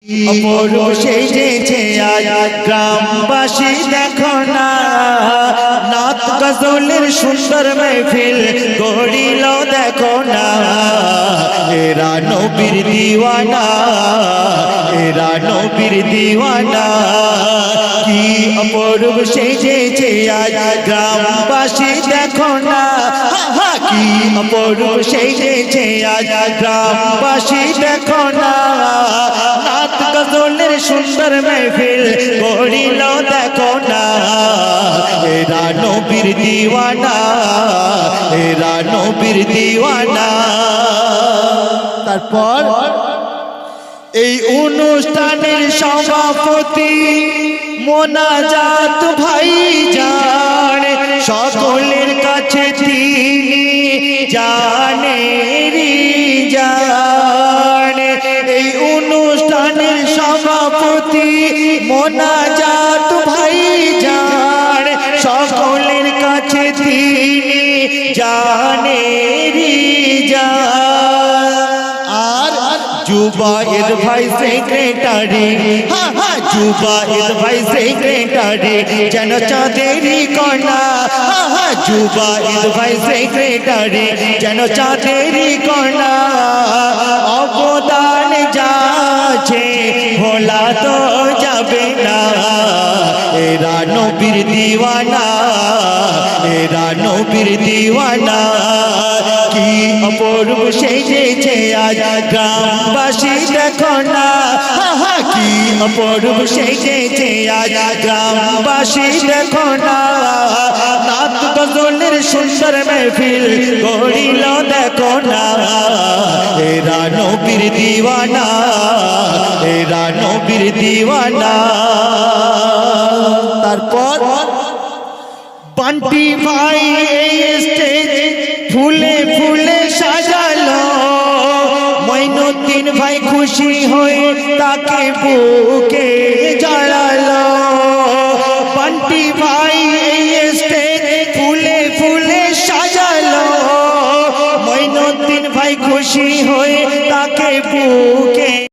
অপরূপ সেজেছে আজ গ্রামবাসী দেখো না, নাত গজলের সুন্দর মেহফিল গড়িল দেখো না। এরা নবীর দিওয়ানা, এরা নবীর দিওয়ানা। কি অপরূপ সেজেছে আজ গ্রামবাসী দেখো না, কি অপরূপ সেজেছে আজ গ্রামবাসী দেখো না। নাত গজলের সুন্দর মেহফিল গড়িল দেখো না। এরা নবীর দিওয়ানা, এরা নবীর দিওয়ানা। তারপর এই অনুষ্ঠানের সভাপতি মোনাজাত ভাইজান, সকলের কাছে তিনি জানেরি জান। এই অনুষ্ঠানের সভাপতি মোনাজাত ভাইজান, সকলের কাছে তিনি জানেরি জান। আর জুবায়ের ভাই সেক্রেটারি, জুবায়ের ভাই সেক্রেটারি যেন চাঁদেরই কণা। জুবায়ের ভাই সেক্রেটারি যেন চাঁদেরই কণা। অবদান যাচ্ছে ভোলা তো যাবে না। এরা নবীর দিওয়ানা, এরা নবীর দিওয়ানা। কি অপরূপ সেজেছে আজ গ্রামবাসী দেখো না, কি অপরূপ সেজেছে আজ গ্রামবাসী দেখো না। নাত গজলের সুন্দর মেহফিল গড়িল দেখো না। এরা নবীর দিওয়ানা, এরা নবীর দিওয়ানা। তারপর বান্টি ভাই এই স্টেজ ফুলে ফুলে সাজালো। মঈনুদ্দিন ভাই খুশি হয়ে তাকে বুকে জড়ালো। বান্টি ভাই এই স্টেজ ফুলে ফুলে সাজালো। মঈনুদ্দিন ভাই খুশি হয়ে তাকে বুকে